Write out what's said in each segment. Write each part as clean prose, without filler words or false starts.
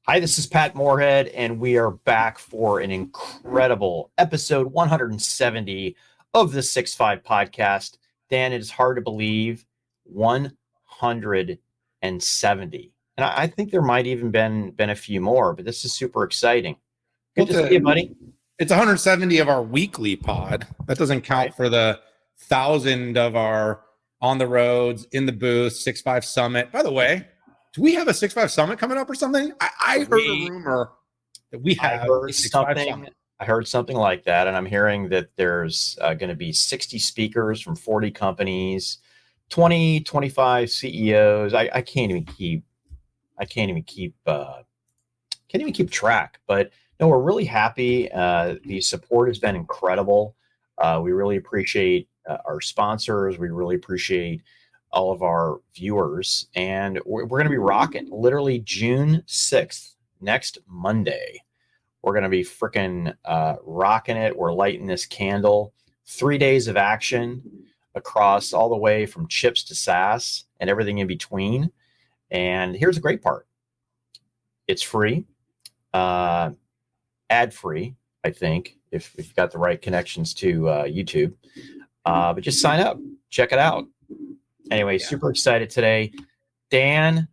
Hi, this is Pat Moorhead, and we are back for an incredible episode 170 of the 6-5 podcast. Dan, it is hard to believe 170. And I think there might even been a few more, but this is super exciting. Good to see you, buddy. It's 170 of our weekly pod. That doesn't count for the 1,000 of our on the roads, in the booth, 6-5 Summit. By the way, do we have a 6-5 Summit coming up or something? I heard a rumor that we have a 6-5 Summit. I heard something like that, and I'm hearing that there's going to be 60 speakers from 40 companies, 20, 25 CEOs. I can't even keep track. But no, we're really happy. The support has been incredible. We really appreciate our sponsors. We really appreciate all of our viewers, and we're going to be rocking literally June 6th, next Monday. We're going to be freaking rocking it. We're lighting this candle. 3 days of action across all the way from chips to SaaS and everything in between. And here's the great part. It's free, ad-free, I think, if you've got the right connections to YouTube. But just sign up. Check it out. Anyway, super excited today. Dan,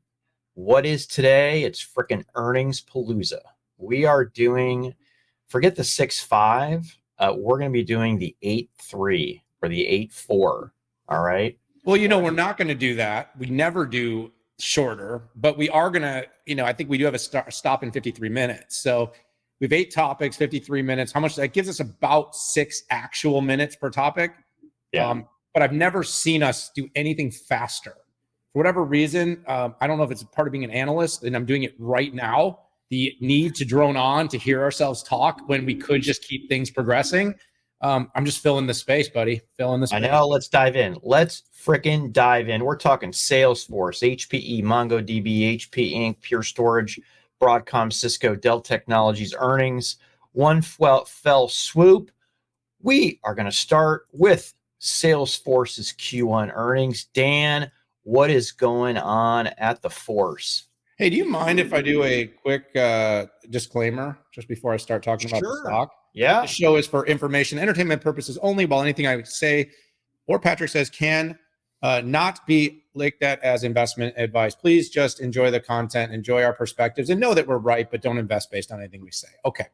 what is today? It's freaking EarningsPalooza. We are doing, forget the 6-5. We're going to be doing the 8-3 or the 8-4. All right. Well, we're not going to do that. We never do shorter, but we are going to, I think we do have a stop in 53 minutes. So we have 8 topics, 53 minutes. How much that gives us? About 6 actual minutes per topic. Yeah. But I've never seen us do anything faster. For whatever reason, I don't know if it's part of being an analyst, and I'm doing it right now. The need to drone on to hear ourselves talk when we could just keep things progressing. I'm just filling the space, buddy. Filling the space. I know. Let's dive in. Let's freaking dive in. We're talking Salesforce, HPE, MongoDB, HP Inc., Pure Storage, Broadcom, Cisco, Dell Technologies earnings. One fell swoop. We are going to start with Salesforce's Q1 earnings. Dan, what is going on at the Force? Hey, do you mind if I do a quick disclaimer just before I start talking about the stock? Yeah. This show is for information, entertainment purposes only, while anything I say or Patrick says can not be looked at as investment advice. Please just enjoy the content, enjoy our perspectives, and know that we're right, but don't invest based on anything we say. Okay,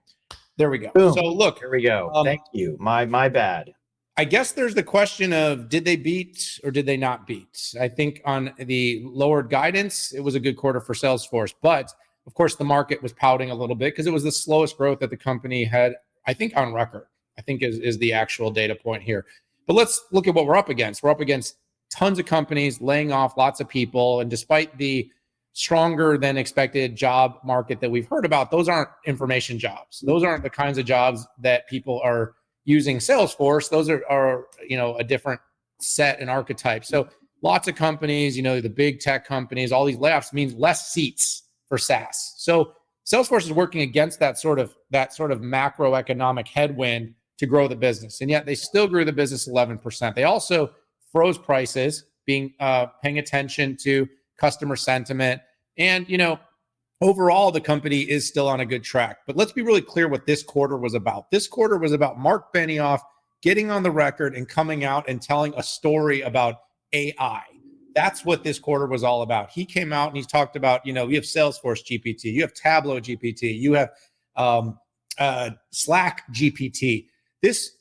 there we go. Boom. So look. Here we go. Thank you. My bad. I guess there's the question of, did they beat or did they not beat? I think on the lowered guidance, it was a good quarter for Salesforce. But of course, the market was pouting a little bit because it was the slowest growth that the company had, I think, on record, I think is the actual data point here. But let's look at what we're up against. We're up against tons of companies laying off lots of people. And despite the stronger than expected job market that we've heard about, those aren't information jobs. Those aren't the kinds of jobs that people are using Salesforce. Those are a different set and archetype. So lots of companies, the big tech companies, all these layoffs means less seats for SaaS. So Salesforce is working against that sort of macroeconomic headwind to grow the business. And yet they still grew the business 11%. They also froze prices, paying attention to customer sentiment. And, overall, the company is still on a good track. But let's be really clear what this quarter was about. This quarter was about Mark Benioff getting on the record and coming out and telling a story about AI. That's what this quarter was all about. He came out and he talked about, you have Salesforce GPT, you have Tableau GPT, you have Slack GPT. This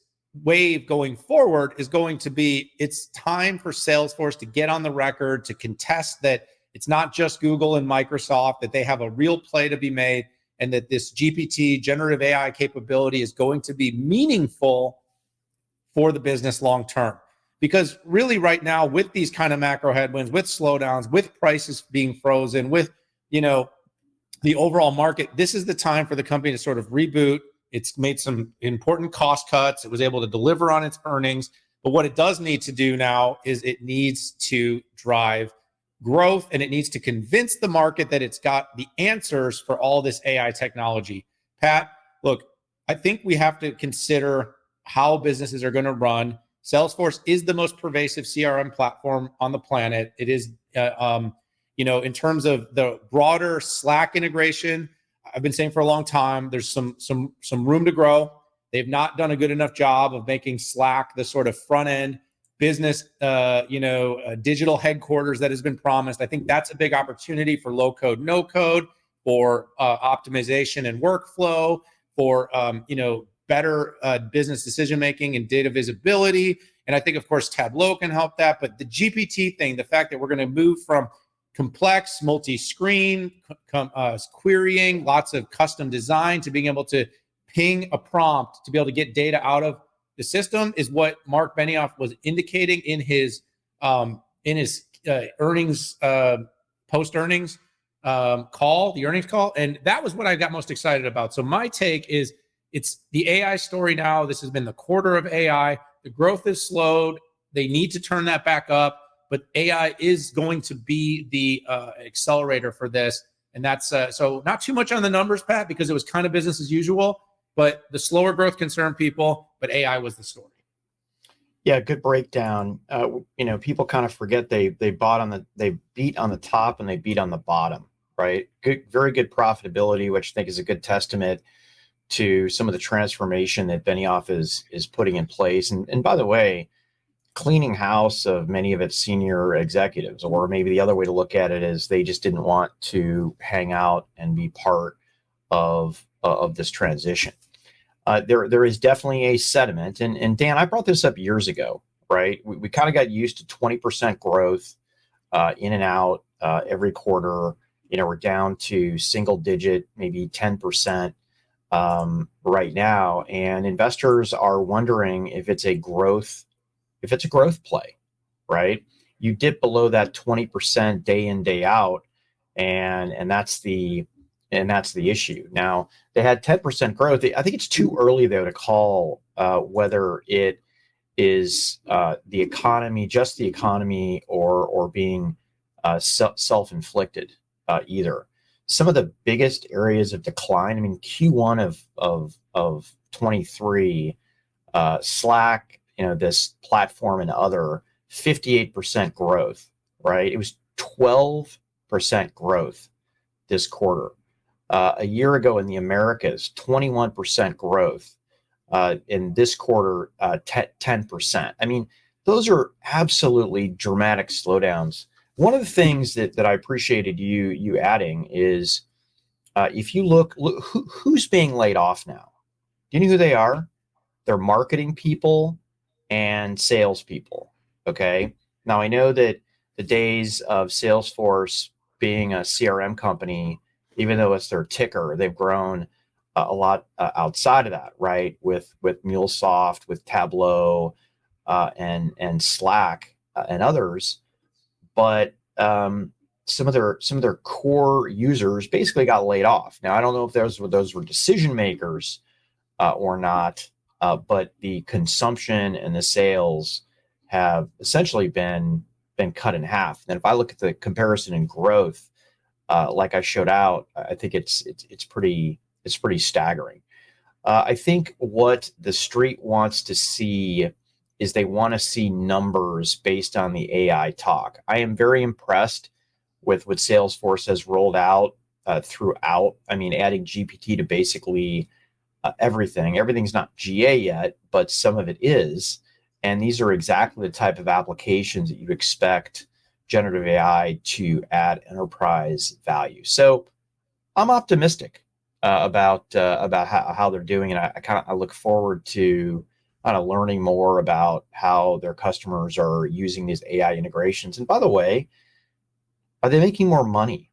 wave going forward is going to be, it's time for Salesforce to get on the record, to contest that it's not just Google and Microsoft, that they have a real play to be made, and that this GPT, generative AI capability, is going to be meaningful for the business long term. Because really right now, with these kind of macro headwinds, with slowdowns, with prices being frozen, with the overall market, this is the time for the company to sort of reboot. It's made some important cost cuts. It was able to deliver on its earnings. But what it does need to do now is it needs to drive growth, and it needs to convince the market that it's got the answers for all this AI technology. Pat, look, I think we have to consider how businesses are going to run. Salesforce is the most pervasive CRM platform on the planet. It is, in terms of the broader Slack integration, I've been saying for a long time, there's some room to grow. They've not done a good enough job of making Slack the sort of front end business, digital headquarters that has been promised. I think that's a big opportunity for low code, no code, for optimization and workflow, for better business decision making and data visibility. And I think, of course, Tableau can help that. But the GPT thing, the fact that we're going to move from complex, multi-screen querying, lots of custom design, to being able to ping a prompt to be able to get data out of the system is what Mark Benioff was indicating in his earnings post earnings call, the earnings call, and that was what I got most excited about. So my take is it's the AI story now. This has been the quarter of AI. The growth is slowed. They need to turn that back up, but AI is going to be the accelerator for this. And that's so not too much on the numbers, Pat, because it was kind of business as usual. But the slower growth concerned people, but AI was the story. Yeah, good breakdown. People kind of forget they beat on the top and they beat on the bottom, right? Good, very good profitability, which I think is a good testament to some of the transformation that Benioff is putting in place. And by the way, cleaning house of many of its senior executives, or maybe the other way to look at it is they just didn't want to hang out and be part of this transition. There is definitely a sediment, and Dan, I brought this up years ago, right? We kind of got used to 20% growth in and out every quarter. We're down to single digit, maybe 10% right now, and investors are wondering if it's a growth play, right? You dip below that 20% day in, day out, and that's the issue. Now, they had 10% growth. I think it's too early, though, to call whether it is the economy, just the economy, or being self-inflicted either. Some of the biggest areas of decline, I mean, Q1 of 23, Slack, this platform and other, 58% growth, right? It was 12% growth this quarter. A year ago in the Americas, 21% growth. In this quarter, 10%. I mean, those are absolutely dramatic slowdowns. One of the things that I appreciated you adding is if you look who's being laid off now. Do you know who they are? They're marketing people and salespeople. Okay. Now I know that the days of Salesforce being a CRM company, even though it's their ticker, they've grown a lot outside of that, right? With MuleSoft, with Tableau, and Slack and others. But some of their core users basically got laid off. Now I don't know if those were decision makers or not, but the consumption and the sales have essentially been cut in half. And if I look at the comparison in growth, like I showed out, I think it's pretty staggering. I think what the street wants to see is they want to see numbers based on the AI talk. I am very impressed with what Salesforce has rolled out throughout. I mean, adding GPT to basically everything. Everything's not GA yet, but some of it is. And these are exactly the type of applications that you expect generative AI to add enterprise value. So I'm optimistic about how they're doing, and I look forward to kind of learning more about how their customers are using these AI integrations. And by the way, are they making more money?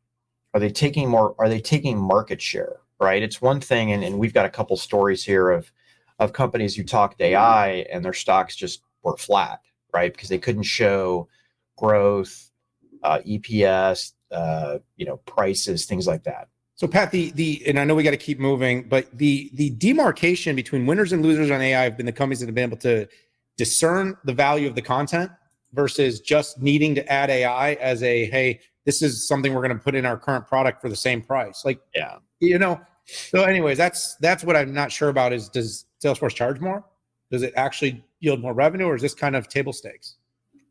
Are they taking market share? Right? It's one thing, and we've got a couple stories here of companies who talked AI and their stocks just were flat, right? Because they couldn't show growth, EPS, prices, things like that. So Pat, and I know we got to keep moving, but the demarcation between winners and losers on AI have been the companies that have been able to discern the value of the content versus just needing to add AI as a, hey, this is something we're going to put in our current product for the same price. Like, yeah, So anyways, that's what I'm not sure about is, does Salesforce charge more? Does it actually yield more revenue, or is this kind of table stakes?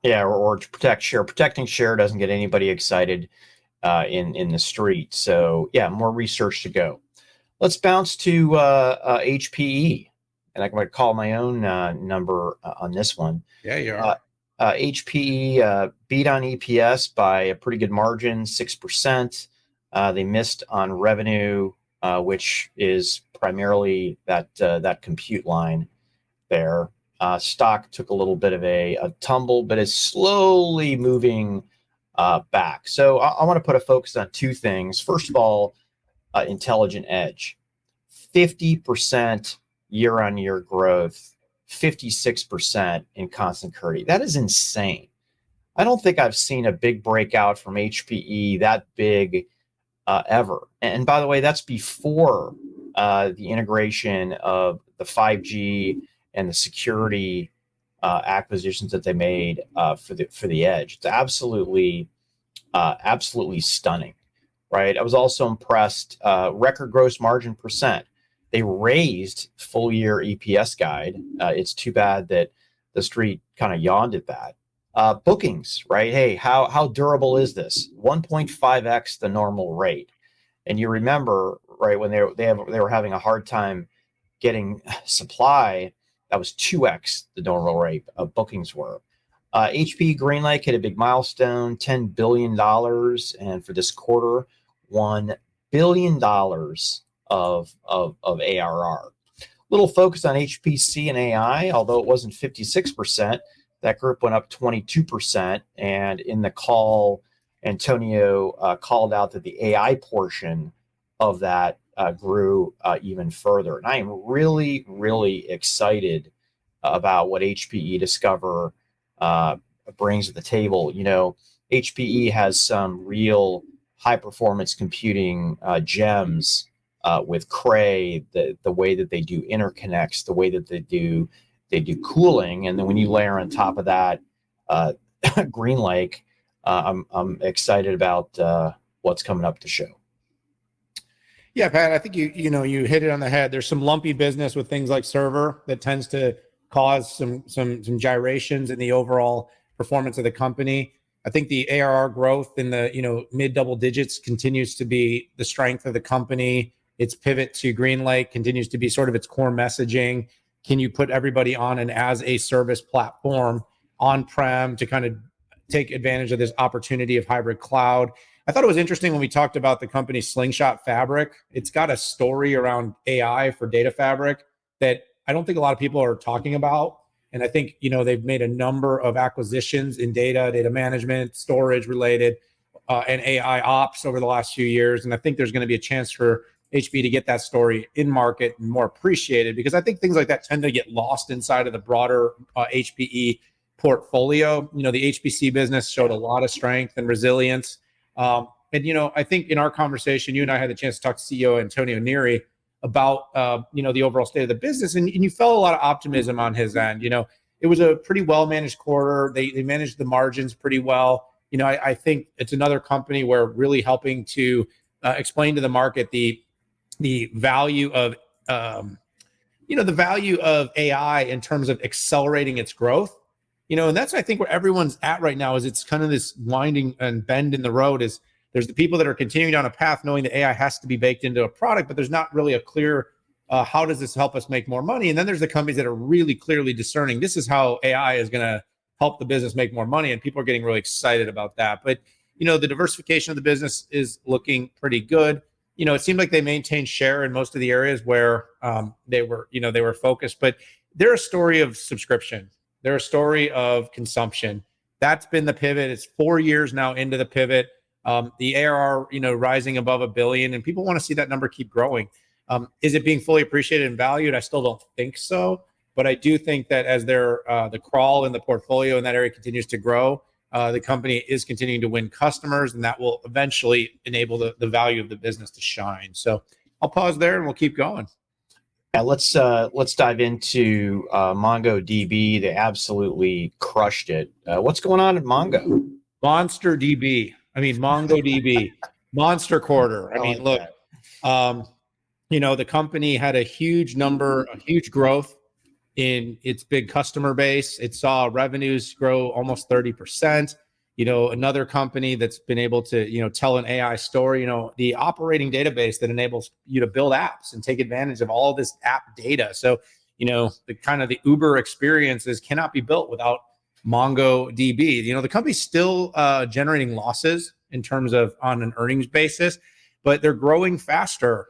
Yeah, or to protect share. Protecting share doesn't get anybody excited in the street. So yeah, more research to go. Let's bounce to HPE, and I'm going to call my own number on this one. Yeah, you are. HPE beat on EPS by a pretty good margin, 6%. They missed on revenue, which is primarily that compute line there. Stock took a little bit of a tumble, but is slowly moving back. So I want to put a focus on two things. First of all, Intelligent Edge, 50% year-on-year growth, 56% in constant currency. That is insane. I don't think I've seen a big breakout from HPE that big ever. And by the way, that's before the integration of the 5G and the security acquisitions that they made for the edge. It's absolutely stunning, right? I was also impressed. Record gross margin percent. They raised full year EPS guide. It's too bad that the street kind of yawned at that. Bookings, right? Hey, how durable is this? 1.5x the normal rate. And you remember, right, when they were having a hard time getting supply, that was 2x the normal rate of bookings were. HPE GreenLake hit a big milestone, $10 billion, and for this quarter, $1 billion of ARR. Little focus on HPC and AI, although it wasn't 56%, that group went up 22%. And in the call, Antonio called out that the AI portion of that grew even further. And I am really, really excited about what HPE Discover brings to the table. You know, HPE has some real high performance computing gems with Cray, the way that they do interconnects, the way that they do cooling, and then when you layer on top of that GreenLake, I'm excited about what's coming up to show. Yeah, Pat, I think you hit it on the head. There's some lumpy business with things like server that tends to cause some gyrations in the overall performance of the company. I think the ARR growth in the mid double digits continues to be the strength of the company. Its pivot to GreenLake continues to be sort of its core messaging. Can you put everybody on an as a service platform on-prem to kind of take advantage of this opportunity of hybrid cloud? I thought it was interesting when we talked about the company Slingshot Fabric. It's got a story around AI for data fabric that I don't think a lot of people are talking about. And I think, they've made a number of acquisitions in data management, storage related, and AI ops over the last few years. And I think there's going to be a chance for HPE to get that story in market and more appreciated, because I think things like that tend to get lost inside of the broader HPE portfolio. The HPC business showed a lot of strength and resilience. And I think in our conversation, you and I had the chance to talk to CEO Antonio Neri about the overall state of the business, and you felt a lot of optimism on his end. It was a pretty well managed quarter. They managed the margins pretty well. I think it's another company where really helping to explain to the market the value of the value of AI in terms of accelerating its growth. And that's, I think, where everyone's at right now. Is it's kind of this winding and bend in the road. Is there's the people that are continuing down a path knowing that AI has to be baked into a product, but there's not really a clear how does this help us make more money? And then there's the companies that are really clearly discerning this is how AI is going to help the business make more money, and people are getting really excited about that. But the diversification of the business is looking pretty good. It seemed like they maintained share in most of the areas where they were focused, but they're a story of subscription. They're a story of consumption. That's been the pivot. It's 4 years now into the pivot. The ARR, rising above $1 billion, and people want to see that number keep growing. Is it being fully appreciated and valued? I still don't think so, but I do think that as the crawl in the portfolio in that area continues to grow, the company is continuing to win customers, and that will eventually enable the value of the business to shine. So I'll pause there and we'll keep going. Yeah, let's dive into MongoDB. They absolutely crushed it. What's going on at Mongo? MonsterDB. MongoDB. Monster quarter. Look, the company had a huge growth in its big customer base. It saw revenues grow almost 30%. Another company that's been able to, tell an AI story, the operating database that enables you to build apps and take advantage of all this app data. So, the Uber experiences cannot be built without MongoDB. The company's still generating losses in terms of on an earnings basis, but they're growing faster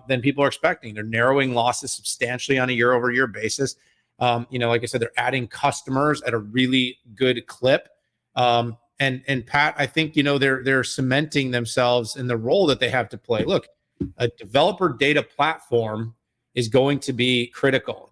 than people are expecting. They're narrowing losses substantially on a year-over-year basis. Like I said, they're adding customers at a really good clip. And Pat, I think they're cementing themselves in the role that they have to play. Look, a developer data platform is going to be critical.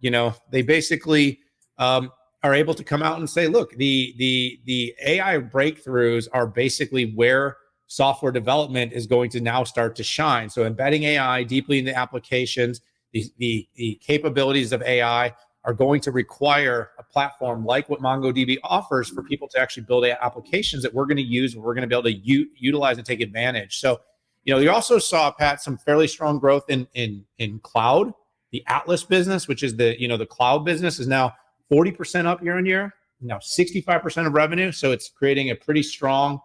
They basically are able to come out and say, look, the AI breakthroughs are basically where software development is going to now start to shine. So embedding AI deeply into applications, the capabilities of AI are going to require a platform like what MongoDB offers for people to actually build applications that we're going to use, we're going to be able to utilize and take advantage. So, you also saw, Pat, some fairly strong growth in cloud. The Atlas business, which is the cloud business, is now 40% up year on year, now 65% of revenue. So it's creating a pretty strong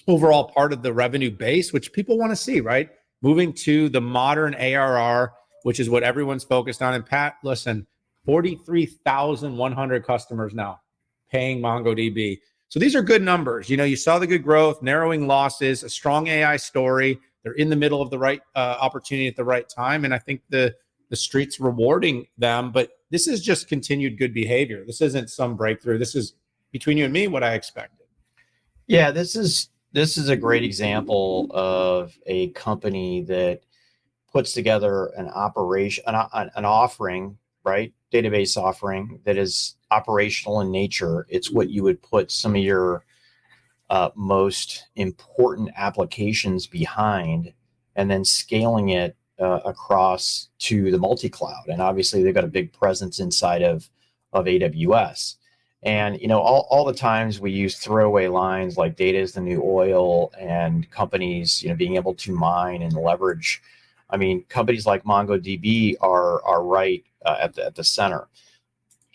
overall part of the revenue base, which people want to see, right? Moving to the modern ARR, which is what everyone's focused on. And Pat, listen, 43,100 customers now paying MongoDB. So these are good numbers. You saw the good growth, narrowing losses, a strong AI story. They're in the middle of the right opportunity at the right time. And I think the street's rewarding them, but this is just continued good behavior. This isn't some breakthrough. This is, between you and me, what I expected. Yeah, this is a great example of a company that puts together an operation, an offering, right? Database offering that is operational in nature. It's what you would put some of your most important applications behind, and then scaling it across to the multi-cloud. And obviously they've got a big presence inside of AWS. And, all the times we use throwaway lines like data is the new oil, and companies, being able to mine and leverage. I mean, companies like MongoDB are right at the center.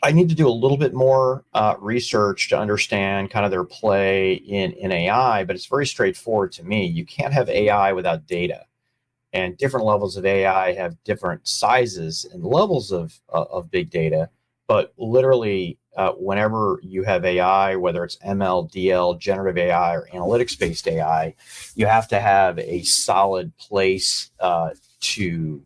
I need to do a little bit more research to understand kind of their play in AI, but it's very straightforward to me. You can't have AI without data, and different levels of AI have different sizes and levels of big data. But literally, whenever you have AI, whether it's ML, DL, generative AI, or analytics-based AI, you have to have a solid place you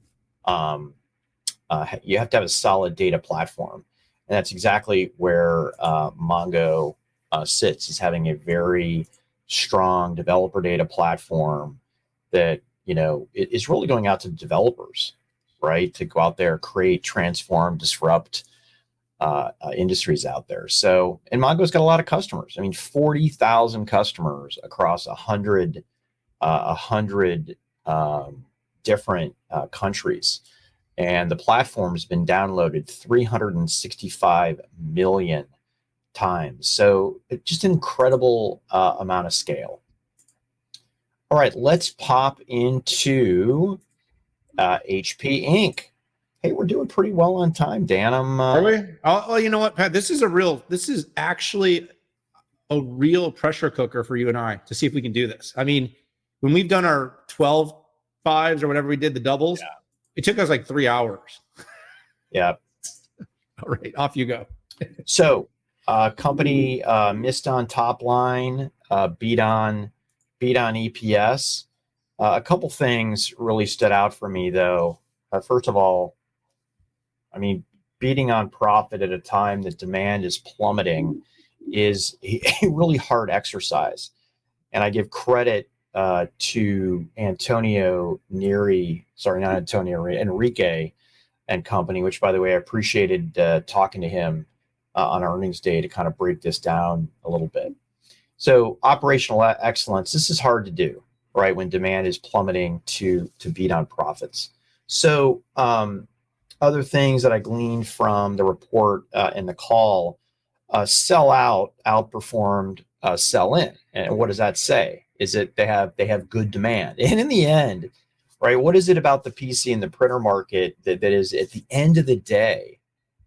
have to have a solid data platform. And that's exactly where Mongo sits, is having a very strong developer data platform that, is really going out to developers, right? To go out there, create, transform, disrupt industries out there. So, and Mongo's got a lot of customers. I mean, 40,000 customers across 100 different countries. And the platform has been downloaded 365 million times. So just an incredible amount of scale. All right, let's pop into HP Inc. Hey, we're doing pretty well on time, Dan. Are we? Oh, you know what, Pat? This is actually a real pressure cooker for you and I to see if we can do this. I mean, when we've done our 12 fives or whatever we did, the doubles, it took us like 3 hours. Yeah. All right, off you go. So, company missed on top line, beat on EPS. A couple things really stood out for me, though. First of all, I mean, beating on profit at a time that demand is plummeting is a really hard exercise. And I give credit to Enrique and company, which, by the way, I appreciated talking to him on earnings day to kind of break this down a little bit. So operational excellence, this is hard to do, right? When demand is plummeting to beat on profits. So other things that I gleaned from the report in the call, sell out outperformed sell in. And what does that say? Is it they have good demand? And in the end, right, what is it about the PC and the printer market that is, at the end of the day,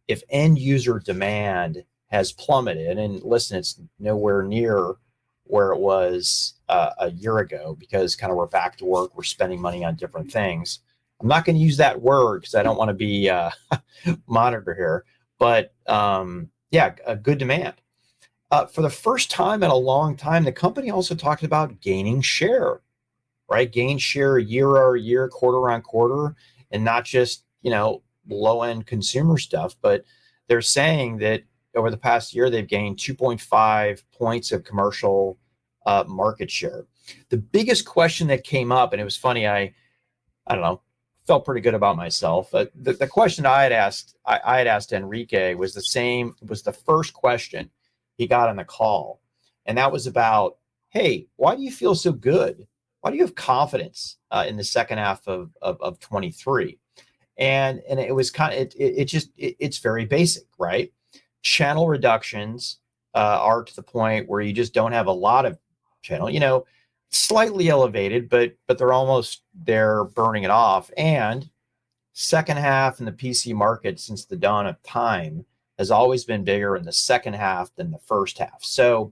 if end user demand has plummeted. And listen, it's nowhere near where it was a year ago, because kind of we're back to work, we're spending money on different things. I'm not going to use that word because I don't want to be monitor here, but yeah, a good demand. For the first time in a long time, the company also talked about gaining share, right? Gain share year over year, quarter on quarter, and not just, low end consumer stuff, but they're saying that over the past year, they've gained 2.5 points of commercial market share. The biggest question that came up, and it was funny, I don't know, felt pretty good about myself. The question I had asked Enrique was the same, was the first question he got on the call. And that was about, hey, why do you feel so good? Why do you have confidence in the second half of 23? And it was kind of, it's very basic, right? Channel reductions are to the point where you just don't have a lot of channel, slightly elevated, but they're burning it off. And second half in the PC market since the dawn of time has always been bigger in the second half than the first half. So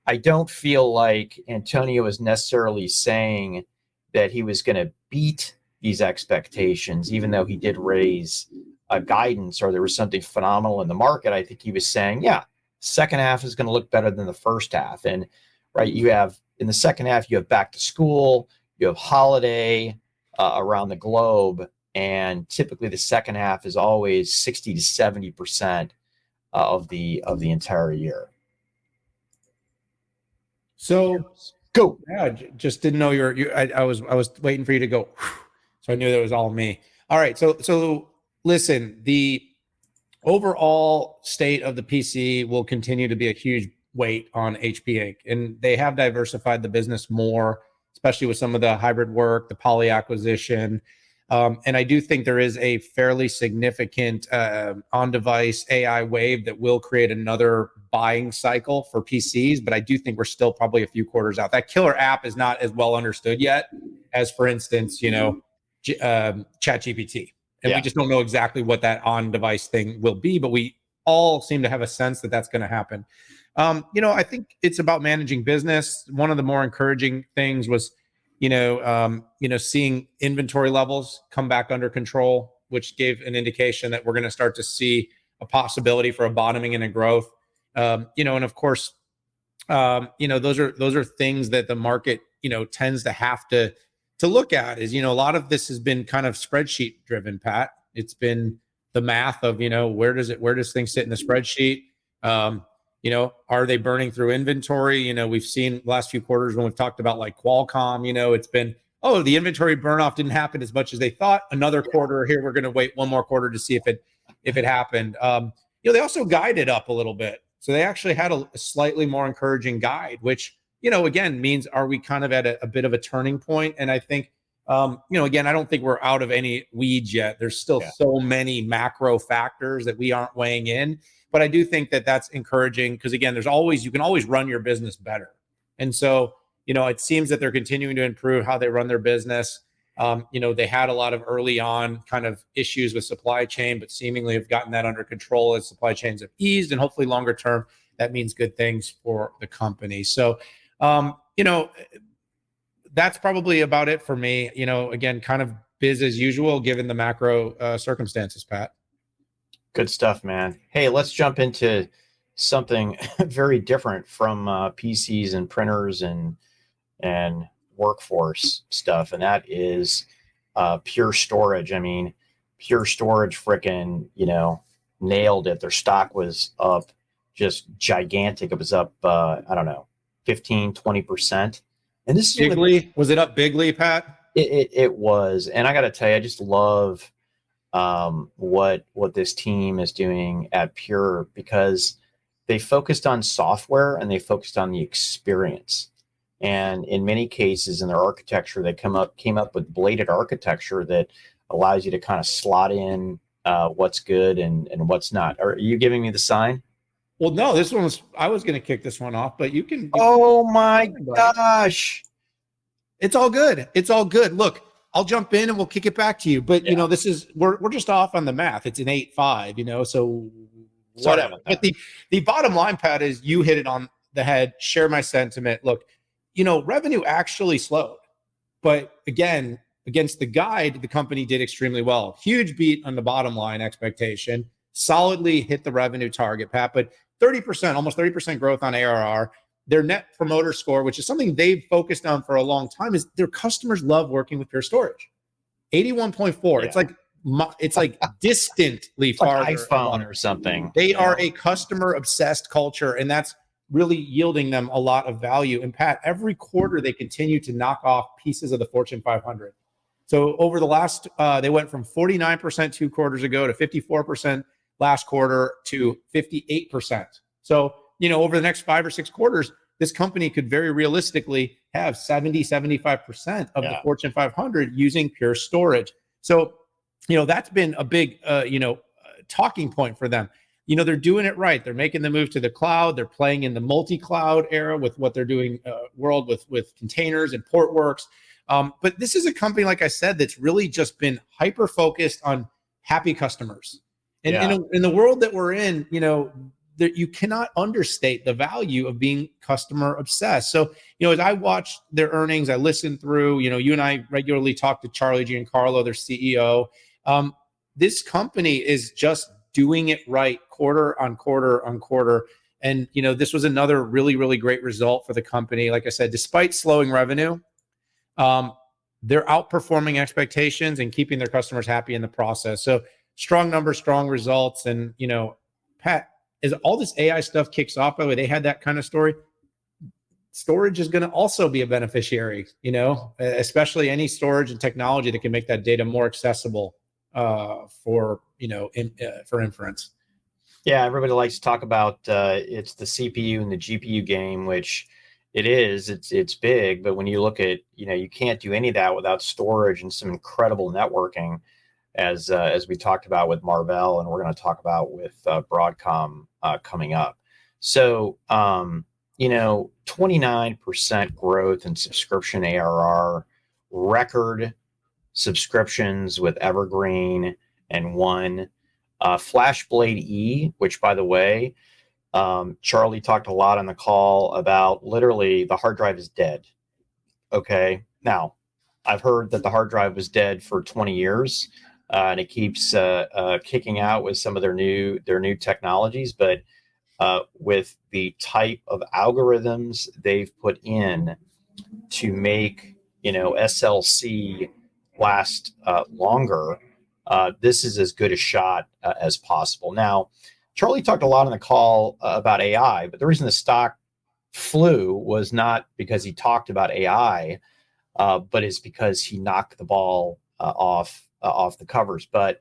I don't feel like Antonio is necessarily saying that he was going to beat these expectations, even though he did raise a guidance or there was something phenomenal in the market. I think he was saying, yeah, second half is going to look better than the first half. And right, you have in the second half, you have back to school, you have holiday around the globe. And typically the second half is always 60 to 70% of the entire year. So go. Yeah, just didn't know I was waiting for you to go, so I knew that was all me. All right, so listen, the overall state of the PC will continue to be a huge weight on HPE, and they have diversified the business more, especially with some of the hybrid work, the Poly acquisition. And I do think there is a fairly significant on-device AI wave that will create another buying cycle for PCs, but I do think we're still probably a few quarters out. That killer app is not as well understood yet as, for instance, ChatGPT. And we just don't know exactly what that on-device thing will be, but we all seem to have a sense that that's going to happen. I think it's about managing business. One of the more encouraging things was seeing inventory levels come back under control, which gave an indication that we're going to start to see a possibility for a bottoming and a growth. And of course, those are things that the market, tends to have to look at. Is, a lot of this has been kind of spreadsheet driven, Pat. It's been the math of, where does things sit in the spreadsheet? Are they burning through inventory? We've seen last few quarters when we've talked about like Qualcomm, it's been, the inventory burn off didn't happen as much as they thought. Another quarter here, we're going to wait one more quarter to see if it happened. They also guided up a little bit. So they actually had a slightly more encouraging guide, which, again, means, are we kind of at a bit of a turning point? And I think, again, I don't think we're out of any weeds yet. There's still so many macro factors that we aren't weighing in. But I do think that that's encouraging because, again, you can always run your business better. And so, it seems that they're continuing to improve how they run their business. They had a lot of early on kind of issues with supply chain, but seemingly have gotten that under control as supply chains have eased. And hopefully longer term, that means good things for the company. So, that's probably about it for me. Again, kind of biz as usual, given the macro circumstances, Pat. Good stuff, man. Hey, let's jump into something very different from PCs and printers and workforce stuff, and that is Pure Storage. I mean, Pure Storage frickin', nailed it. Their stock was up just gigantic. It was up, 15-20%. And this is bigly. Was it up bigly, Pat? It was. And I got to tell you, I just love what this team is doing at Pure, because they focused on software and they focused on the experience. And in many cases in their architecture, they came up with bladed architecture that allows you to kind of slot in what's good and what's not. Are you giving me the sign? Well, no, I was going to kick this one off, but you can. Oh my gosh. It's all good. It's all good. Look, I'll jump in and we'll kick it back to you. But, we're just off on the math. It's an 8.5, so Sorry. whatever. But the bottom line, Pat, is you hit it on the head. Share my sentiment. Look, revenue actually slowed. But again, against the guide, the company did extremely well. Huge beat on the bottom line expectation. Solidly hit the revenue target, Pat. But 30%, almost 30% growth on ARR. Their net promoter score, which is something they've focused on for a long time, is their customers love working with Pure Storage. 81.4. Yeah. It's like distantly farther. Like iPhone or something. They are a customer obsessed culture, and that's really yielding them a lot of value. And Pat, every quarter they continue to knock off pieces of the Fortune 500. So over the last, they went from 49% 2 quarters ago to 54% last quarter to 58%. So, over the next 5 or 6 quarters, this company could very realistically have 75% of the Fortune 500 using Pure Storage. So, that's been a big, talking point for them. They're doing it right. They're making the move to the cloud. They're playing in the multi-cloud era with what they're doing world with containers and Portworx. But this is a company, like I said, that's really just been hyper-focused on happy customers. And in the world that we're in, that you cannot understate the value of being customer obsessed. So, as I watched their earnings, I listened through, you and I regularly talk to Charlie Giancarlo, their CEO. This company is just doing it right quarter on quarter on quarter. And, this was another really, really great result for the company. Like I said, despite slowing revenue, they're outperforming expectations and keeping their customers happy in the process. So strong numbers, strong results. And, Pat, as all this AI stuff kicks off, by the way, they had that kind of story. Storage is going to also be a beneficiary, especially any storage and technology that can make that data more accessible for inference. Yeah, everybody likes to talk about it's the CPU and the GPU game, which it is. It's big, but when you look at, you can't do any of that without storage and some incredible networking, as we talked about with Marvell, and we're going to talk about with Broadcom coming up. So, 29% growth in subscription ARR, record subscriptions with Evergreen and One, FlashBlade E, which, by the way, Charlie talked a lot on the call about literally the hard drive is dead. Okay. Now, I've heard that the hard drive was dead for 20 years. And it keeps kicking out with some of their new technologies, but with the type of algorithms they've put in to make SLC last longer, this is as good a shot as possible. Now, Charlie talked a lot on the call about AI, but the reason the stock flew was not because he talked about AI, but is because he knocked the ball off the covers. But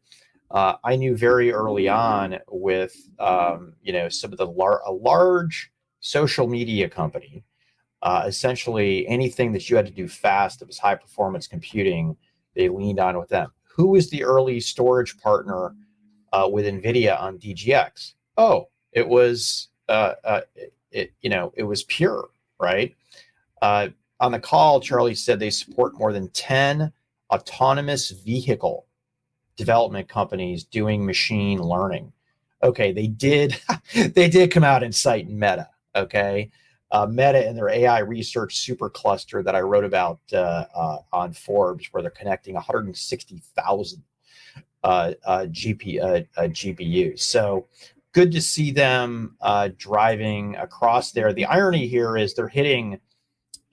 I knew very early on with some of the a large social media company, essentially anything that you had to do fast that was high performance computing, they leaned on with them. Who was the early storage partner with NVIDIA on DGX? Oh, it was it was Pure, right? On the call, Charlie said they support more than 10 autonomous vehicle development companies doing machine learning. Okay, they did come out and cite Meta. Okay, Meta and their AI research supercluster that I wrote about on Forbes, where they're connecting 160,000 GPUs. So good to see them driving across there. The irony here is they're hitting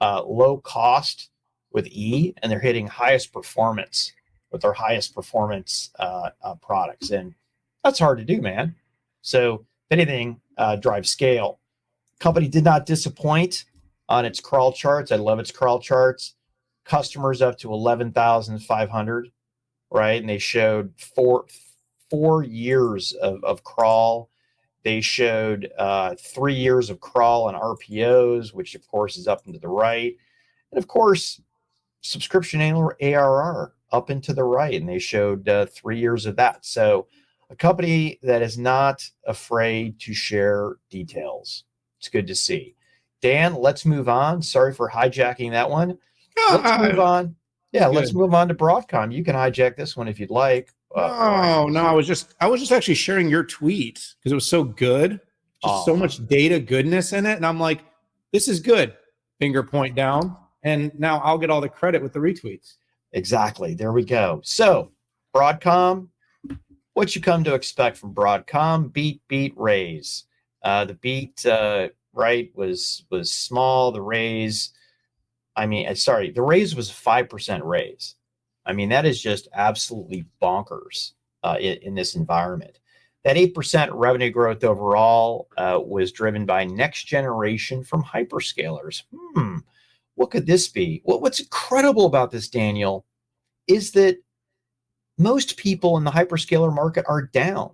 low cost with E, and they're hitting highest performance with their highest performance products. And that's hard to do, man. So if anything, drive scale. Company did not disappoint on its crawl charts. I love its crawl charts. Customers up to 11,500, right? And they showed four years of crawl. They showed 3 years of crawl and RPOs, which of course is up and to the right. And of course, subscription ARR up and to the right. And they showed 3 years of that. So a company that is not afraid to share details. It's good to see. Dan, let's move on. Sorry for hijacking that one. Let's move on. Yeah, let's move on to Broadcom. You can hijack this one if you'd like. No, I was just actually sharing your tweet because it was so good, just so much data goodness in it, and I'm like, this is good. Finger point down, and now I'll get all the credit with the retweets. Exactly. There we go. So Broadcom, what you come to expect from Broadcom? Beat, raise. The beat, right, was small. The raise, the raise was a 5% raise. I mean, that is just absolutely bonkers in this environment. That 8% revenue growth overall was driven by next generation from hyperscalers. What could this be? What's incredible about this, Daniel, is that most people in the hyperscaler market are down. I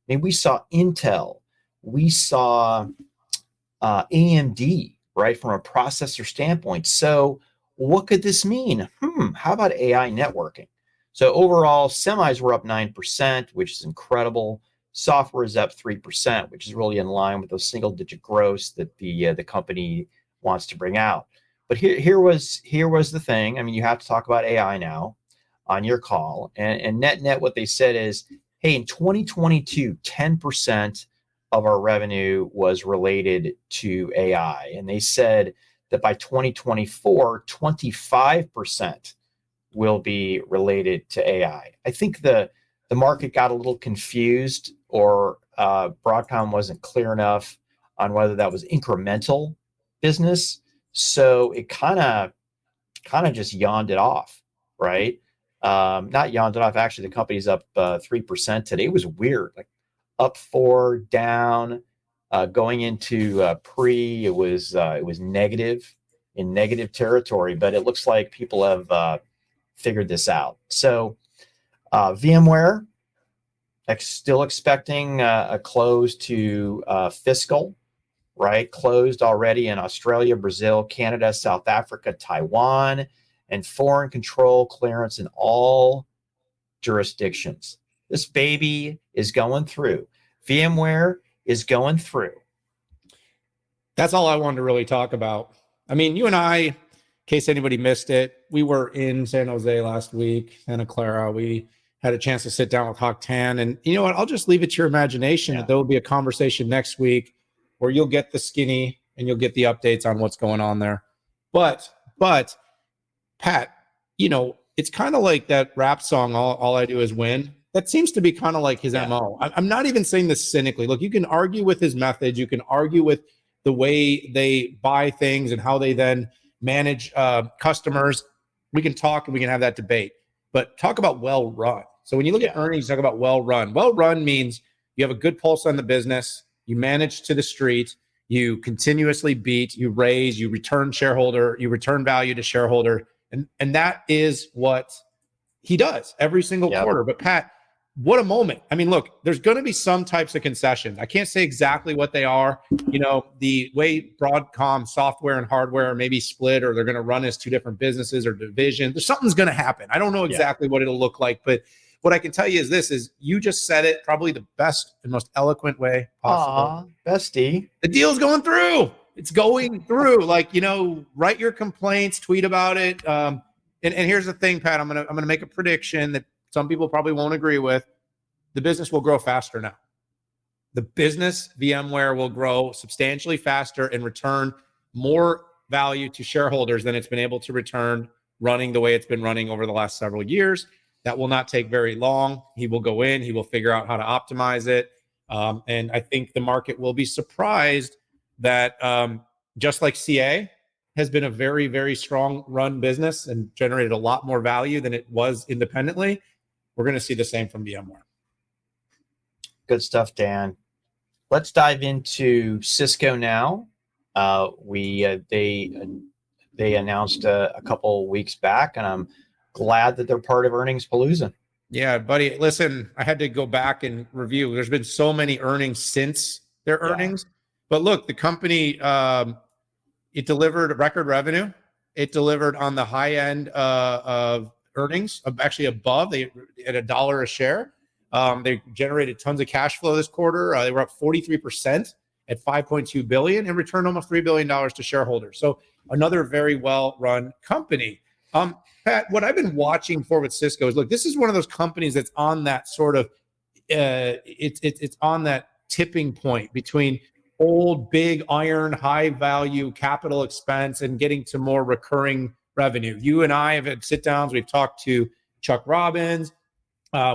mean, we saw Intel, we saw AMD, right, from a processor standpoint. So what could this mean? How about AI networking? So overall, semis were up 9%, which is incredible. Software is up 3%, which is really in line with those single-digit growths that the company wants to bring out. But here was the thing. I mean, you have to talk about AI now on your call. And net, what they said is, hey, in 2022, 10% of our revenue was related to AI. And they said that by 2024, 25% will be related to AI. I think the market got a little confused, or Broadcom wasn't clear enough on whether that was incremental business. So it kind of just yawned it off, right? Not yawned it off. Actually, the company's up 3% today. It was weird, like up 4, down, going into pre. It was negative, in negative territory, but it looks like people have figured this out. So VMware, still expecting a close to fiscal, right? Closed already in Australia, Brazil, Canada, South Africa, Taiwan, and foreign control clearance in all jurisdictions. This baby is going through. VMware is going through. That's all I wanted to really talk about. I mean, you and I, in case anybody missed it, we were in San Jose last week, Santa Clara. We had a chance to sit down with Hock Tan. And you know what? I'll just leave it to your imagination that there will be a conversation next week where you'll get the skinny and you'll get the updates on what's going on there. But Pat, you know, it's kind of like that rap song, All I Do Is Win. That seems to be kind of like his MO. I'm not even saying this cynically. Look, you can argue with his methods. You can argue with the way they buy things and how they then manage customers. We can talk and we can have that debate. But talk about well run. So when you look at earnings, talk about well run. Well run means you have a good pulse on the business. You manage to the street. You continuously beat. You raise. You return value to shareholder. And that is what he does every single quarter. But Pat, what a moment. I mean, look, there's going to be some types of concessions. I can't say exactly what they are. You know, the way Broadcom software and hardware are maybe split, or they're going to run as two different businesses or divisions. There's something's going to happen. I don't know exactly what it'll look like, but what I can tell you is this: is you just said it probably the best and most eloquent way possible. Bestie. The deal's going through. It's going through. Like, you know, write your complaints, tweet about it. And here's the thing, Pat. I'm gonna make a prediction that some people probably won't agree with. The business will grow faster now. The business, VMware, will grow substantially faster and return more value to shareholders than it's been able to return running the way it's been running over the last several years. That will not take very long. He will go in. He will figure out how to optimize it. And I think the market will be surprised that just like CA has been a very, very strong run business and generated a lot more value than it was independently, we're going to see the same from VMware. Good stuff, Dan. Let's dive into Cisco now. They announced a couple weeks back, and I'm glad that they're part of Earningspalooza. Yeah, buddy. Listen, I had to go back and review. There's been so many earnings since their earnings, but look, the company it delivered record revenue. It delivered on the high end of earnings, actually above. They at $1 a share. They generated tons of cash flow this quarter. They were up 43% at $5.2 billion and returned almost $3 billion to shareholders. So another very well-run company. Pat, what I've been watching for with Cisco is, look, this is one of those companies that's on that sort of, it's on that tipping point between old, big iron, high value capital expense and getting to more recurring revenue. You and I have had sit downs. We've talked to Chuck Robbins.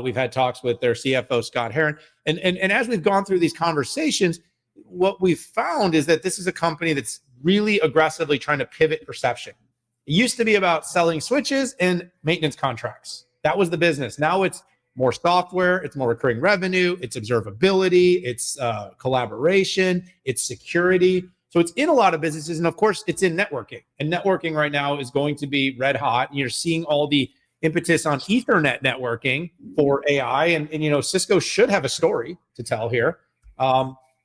We've had talks with their CFO, Scott Heron. And as we've gone through these conversations, what we've found is that this is a company that's really aggressively trying to pivot perception. It used to be about selling switches and maintenance contracts. That was the business. Now it's more software, it's more recurring revenue, it's observability, it's collaboration, it's security. So it's in a lot of businesses. And of course, it's in networking. And networking right now is going to be red hot. You're seeing all the impetus on Ethernet networking for AI. And Cisco should have a story to tell here.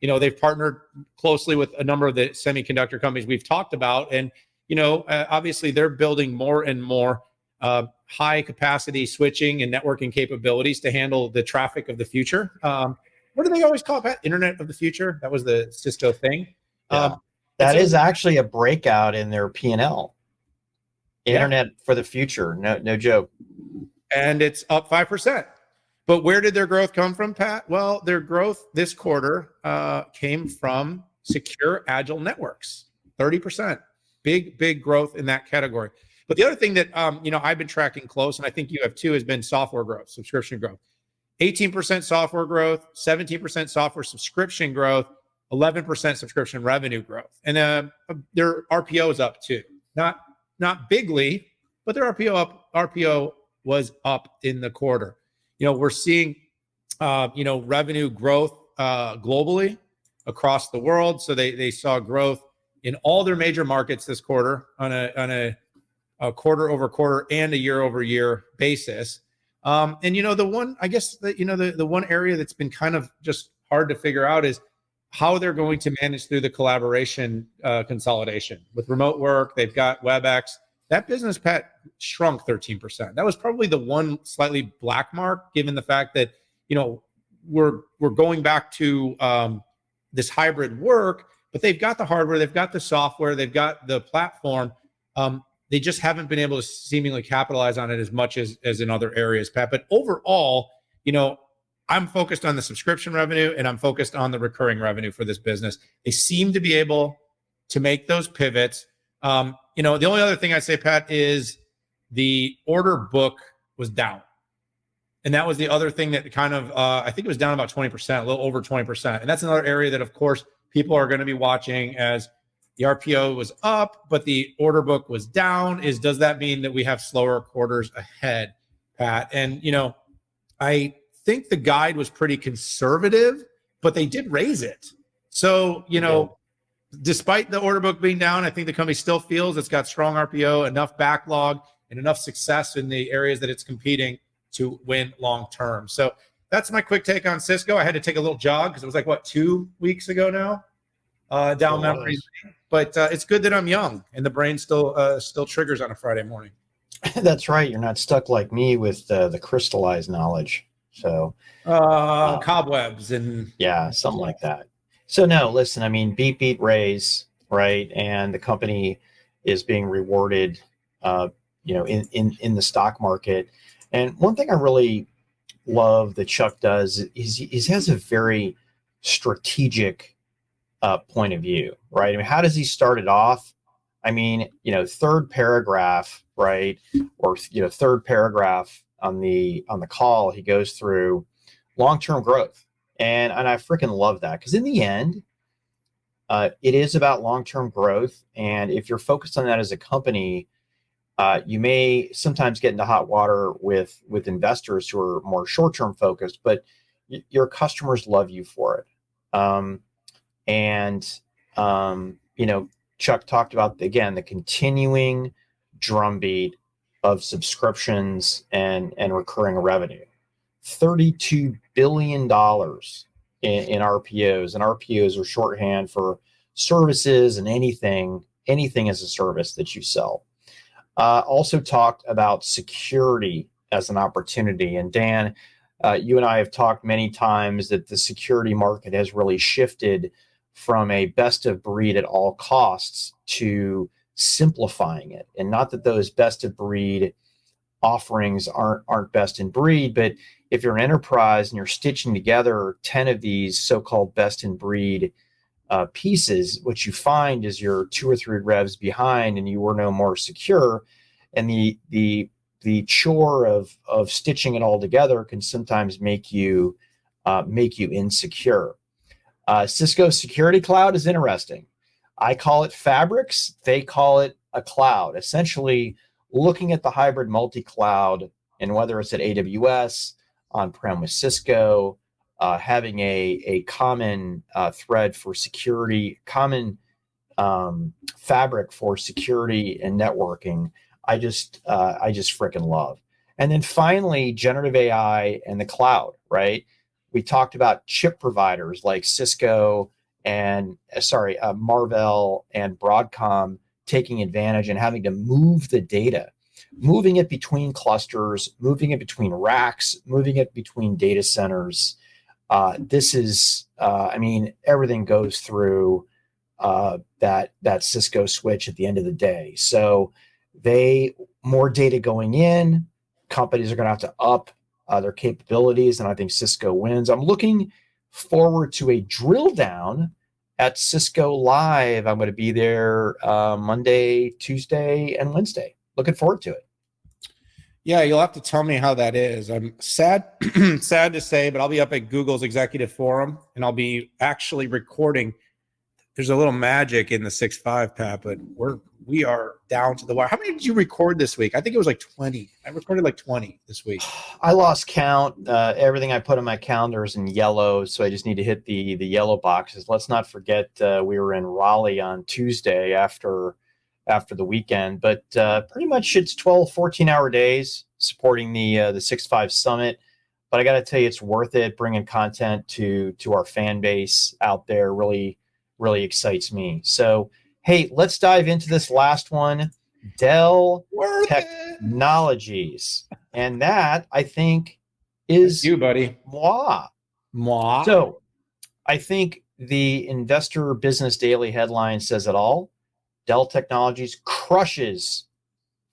They've partnered closely with a number of the semiconductor companies we've talked about. And, obviously they're building more and more high capacity switching and networking capabilities to handle the traffic of the future. What do they always call it, Pat? Internet of the future? That was the Cisco thing. Yeah. That is actually a breakout in their P&L. Internet for the future. No joke. And it's up 5%. But where did their growth come from, Pat? Well, their growth this quarter came from secure, agile networks, 30%. Big growth in that category. But the other thing that I've been tracking close, and I think you have too, has been software growth, subscription growth. 18% software growth, 17% software subscription growth, 11% subscription revenue growth. And their RPO is up too. Not bigly, but their RPO was up in the quarter. We're seeing revenue growth globally across the world. So they saw growth in all their major markets this quarter on a quarter over quarter and a year over year basis. The one area that's been kind of just hard to figure out is how they're going to manage through the collaboration consolidation with remote work. They've got WebEx. That business, Pat, shrunk 13%. That was probably the one slightly black mark, given the fact that we're going back to this hybrid work, but they've got the hardware, they've got the software, they've got the platform. They just haven't been able to seemingly capitalize on it as much as in other areas, Pat. But overall, I'm focused on the subscription revenue and I'm focused on the recurring revenue for this business. They seem to be able to make those pivots. The only other thing I say, Pat, is the order book was down. And that was the other thing that kind of, I think it was down about 20%, a little over 20%. And that's another area that, of course, people are going to be watching as the RPO was up, but the order book was down. Does that mean that we have slower quarters ahead, Pat? And, I think the guide was pretty conservative, but they did raise it. So, despite the order book being down, I think the company still feels it's got strong RPO, enough backlog, and enough success in the areas that it's competing to win long term. So that's my quick take on Cisco. I had to take a little jog because it was like, 2 weeks ago now, down memory lane. But it's good that I'm young and the brain still triggers on a Friday morning. That's right. You're not stuck like me with the crystallized knowledge. So cobwebs and something like that. So no, listen, I mean, beat, raise, right? And the company is being rewarded, in the stock market. And one thing I really love that Chuck does is he has a very strategic point of view, right? I mean, how does he start it off? I mean, third paragraph, right? Or, third paragraph on the call, he goes through long-term growth. And I freaking love that, because in the end, it is about long-term growth. And if you're focused on that as a company, you may sometimes get into hot water with investors who are more short-term focused, but your customers love you for it. Chuck talked about, again, the continuing drumbeat of subscriptions and recurring revenue. $32 billion in RPOs, and RPOs are shorthand for services and anything as a service that you sell. Also talked about security as an opportunity. And Dan, you and I have talked many times that the security market has really shifted from a best of breed at all costs to simplifying it. And not that those best of breed offerings aren't best in breed. But if you're an enterprise and you're stitching together 10 of these so-called best in breed pieces, what you find is you're 2 or 3 revs behind and you were no more secure. And the chore of stitching it all together can sometimes make you insecure. Cisco Security Cloud is interesting. I call it fabrics. They call it a cloud. Essentially, looking at the hybrid multi-cloud, and whether it's at AWS, on-prem with Cisco, having a common thread for security, common fabric for security and networking. I just freaking love. And then finally, generative AI and the cloud, right? We talked about chip providers like Cisco and Marvell and Broadcom taking advantage and having to move the data, moving it between clusters, moving it between racks, moving it between data centers. This is, everything goes through that Cisco switch at the end of the day. So more data going in, companies are going to have to up their capabilities, and I think Cisco wins. I'm looking forward to a drill down at Cisco Live. I'm going to be there Monday, Tuesday, and Wednesday. Looking forward to it. Yeah, you'll have to tell me how that is. I'm sad to say, but I'll be up at Google's executive forum, and I'll be actually recording. There's a little magic in the 6.5, Pat, but we are down to the wire. How many did you record this week? I think it was like 20. I recorded like 20 this week. I lost count. Everything I put on my calendar is in yellow, so I just need to hit the yellow boxes. Let's not forget we were in Raleigh on Tuesday after the weekend, but pretty much it's 12, 14-hour days supporting the 6.5 Summit. But I got to tell you, it's worth it. Bringing content to our fan base out there really excites me. So, hey, let's dive into this last one, Dell Technologies. And that, I think, is you, buddy. Moi. So I think the Investor Business Daily headline says it all. Dell Technologies crushes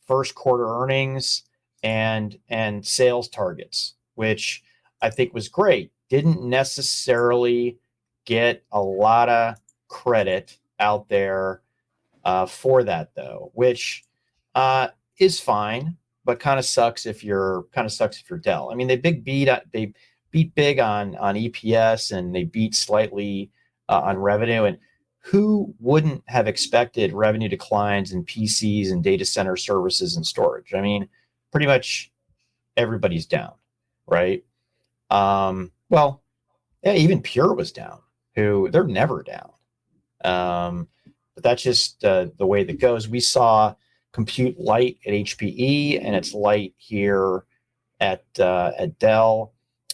first quarter earnings and sales targets, which I think was great. Didn't necessarily get a lot of credit out there for that, though, which is fine, but kind of sucks if you're Dell. I mean, they beat big on EPS, and they beat slightly on revenue. And who wouldn't have expected revenue declines in PCs and data center services and storage? I mean, pretty much everybody's down, right? Well, yeah, even Pure was down. They're never down. But that's just the way that goes. We saw compute light at HPE, and it's light here at Dell.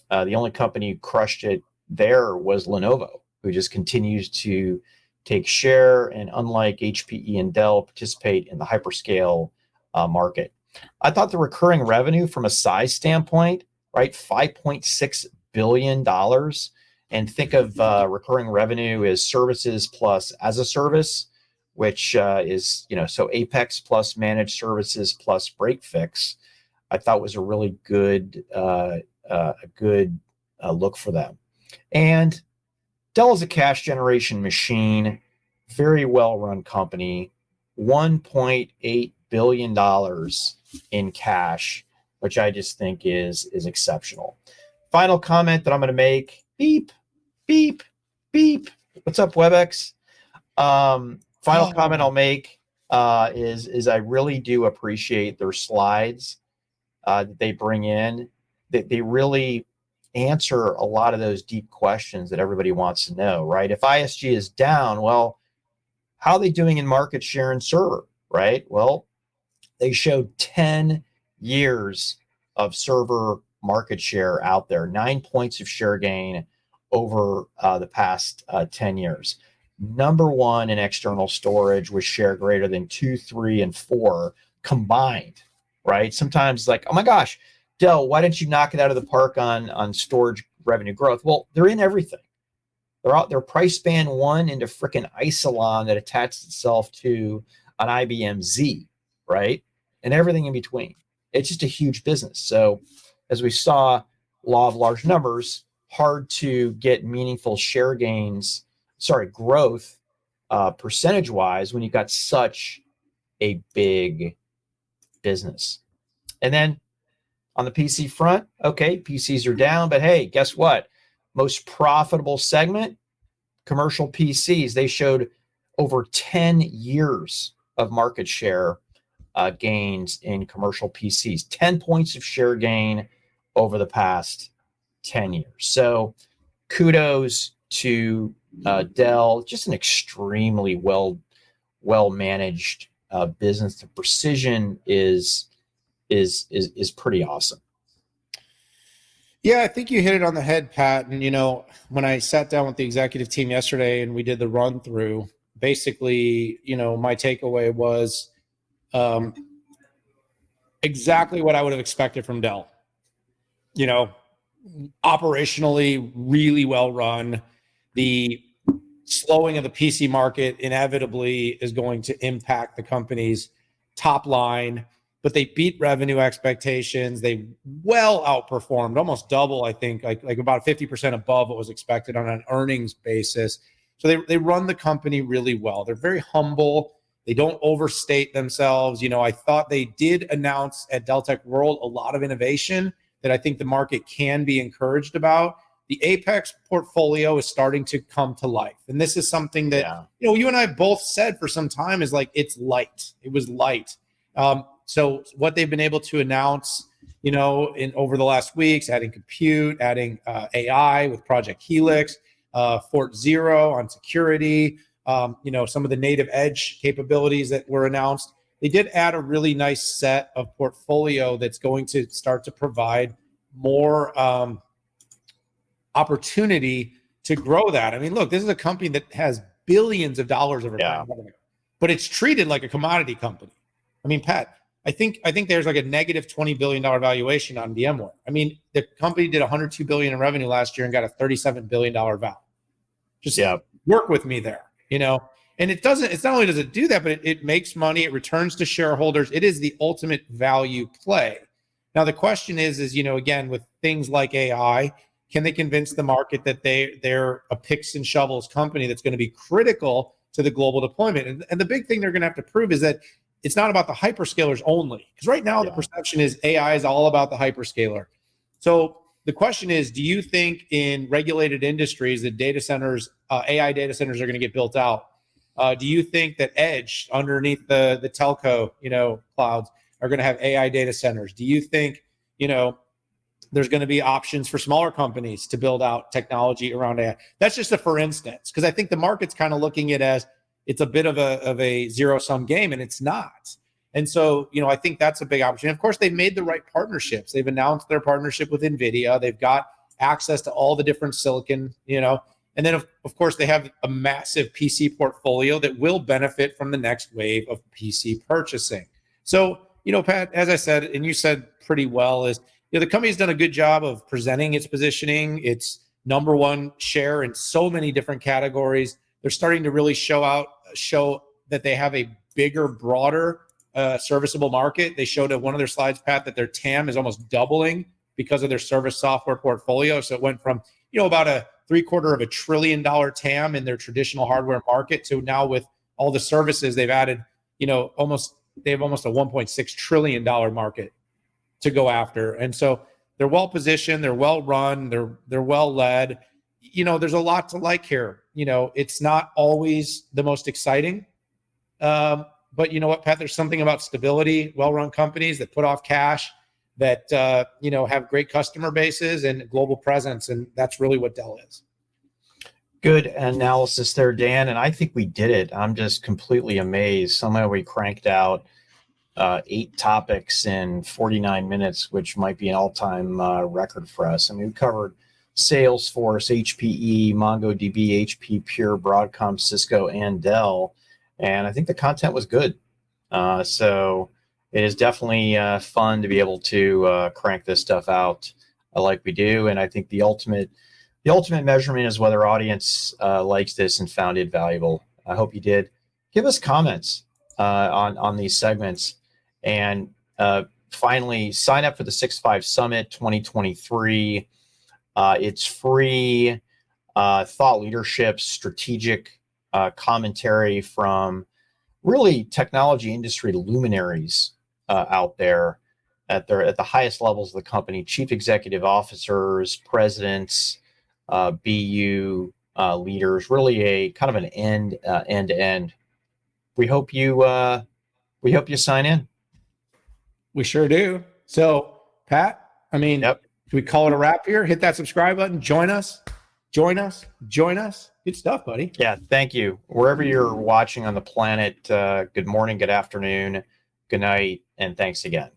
The only company who crushed it there was Lenovo, who just continues to take share, and unlike HPE and Dell, participate in the hyperscale market. I thought the recurring revenue from a size standpoint, right, $5.6 billion. And think of recurring revenue as services plus as a service, which is, so Apex plus managed services plus break fix. I thought was a really good look for them. And Dell is a cash generation machine, very well-run company, $1.8 billion in cash, which I just think is exceptional. Final comment that I'm going to make, beep, beep, beep. What's up, WebEx? Final comment I'll make is I really do appreciate their slides that they bring in. That they really answer a lot of those deep questions that everybody wants to know, right? If ISG is down, well, how are they doing in market share and server, right? Well, they showed 10 years of server market share out there, 9 points of share gain over the past 10 years. Number one in external storage with share greater than 2, 3, and 4 combined, right? Sometimes like, oh my gosh, Dell, why didn't you knock it out of the park on storage revenue growth? Well, they're in everything. They're price band 1 into freaking Isilon that attached itself to an IBM Z, right? And everything in between. it's just a huge business. So as we saw, law of large numbers, hard to get meaningful growth percentage wise when you've got such a big business. And then on the PC front, okay, PCs are down, but hey, guess what? Most profitable segment, commercial PCs. They showed over 10 years of market share gains in commercial PCs, 10 points of share gain over the past 10 years. So kudos to Dell, just an extremely well managed business. The precision is pretty awesome. Yeah, I think you hit it on the head, Pat. And, when I sat down with the executive team yesterday and we did the run through, basically, my takeaway was exactly what I would have expected from Dell. Operationally really well run. The slowing of the PC market inevitably is going to impact the company's top line, but they beat revenue expectations. They well outperformed, almost double, I think, like about 50% above what was expected on an earnings basis. So they run the company really well. They're very humble. They don't overstate themselves. I thought they did announce at Dell Tech World a lot of innovation that I think the market can be encouraged about. The Apex portfolio is starting to come to life. And this is something that, you and I both said for some time is like, it's light. It was light. So what they've been able to announce, over the last weeks, adding compute, adding AI with Project Helix, Fort Zero on security, some of the native edge capabilities that were announced. They did add a really nice set of portfolio that's going to start to provide more opportunity to grow that. I mean, look, this is a company that has billions of dollars of revenue, but it's treated like a commodity company. I mean, Pat, I think there's like a negative $20 billion valuation on VMware. I mean, the company did $102 billion in revenue last year and got a $37 billion value. Just work with me there, And it's not only does it do that, but it makes money, it returns to shareholders. It is the ultimate value play. Now, the question is, again, with things like AI, can they convince the market that they're a picks and shovels company that's going to be critical to the global deployment? And the big thing they're going to have to prove is that it's not about the hyperscalers only. Because right now the perception is AI is all about the hyperscaler. So the question is, do you think in regulated industries that data centers, AI data centers are going to get built out? Do you think that edge underneath the telco, clouds are going to have AI data centers? Do you think, there's going to be options for smaller companies to build out technology around AI? That's just a for instance, because I think the market's kind of looking at it as it's a bit of a zero-sum game, and it's not. And so, I think that's a big opportunity. Of course, they've made the right partnerships. They've announced their partnership with NVIDIA. They've got access to all the different silicon, and then, of course, they have a massive PC portfolio that will benefit from the next wave of PC purchasing. So, Pat, as I said, and you said pretty well, is the company's done a good job of presenting its positioning, its number one share in so many different categories. They're starting to really show that they have a bigger, broader serviceable market. They showed at one of their slides, Pat, that their TAM is almost doubling because of their service software portfolio. So it went from, about a $750 billion TAM in their traditional hardware market to now with all the services they've added, they have almost a $1.6 trillion market to go after. And so they're well positioned, they're well run, they're well led. There's a lot to like here. It's not always the most exciting. But you know what, Pat, there's something about stability, well-run companies that put off cash, that have great customer bases and global presence, and that's really what Dell is. Good analysis there, Dan, and I think we did it. I'm just completely amazed. Somehow we cranked out 8 topics in 49 minutes, which might be an all-time record for us. I mean, we covered Salesforce, HPE, MongoDB, HP Pure, Broadcom, Cisco, and Dell, and I think the content was good. So it is definitely fun to be able to crank this stuff out like we do, and I think the ultimate measurement is whether audience likes this and found it valuable. I hope you did. Give us comments on these segments, and finally, sign up for the 6.5 Summit 2023. It's free. Thought leadership, strategic commentary from really technology industry luminaries out there at the highest levels of the company, chief executive officers, presidents, BU leaders, really a kind of an end to end. We hope you sign in. We sure do. So, Pat, I mean, Yep. should we call it a wrap here? Hit that subscribe button. Join us. Join us. Join us. Good stuff, buddy. Yeah, thank you. Wherever you're watching on the planet, good morning, good afternoon, good night, and thanks again.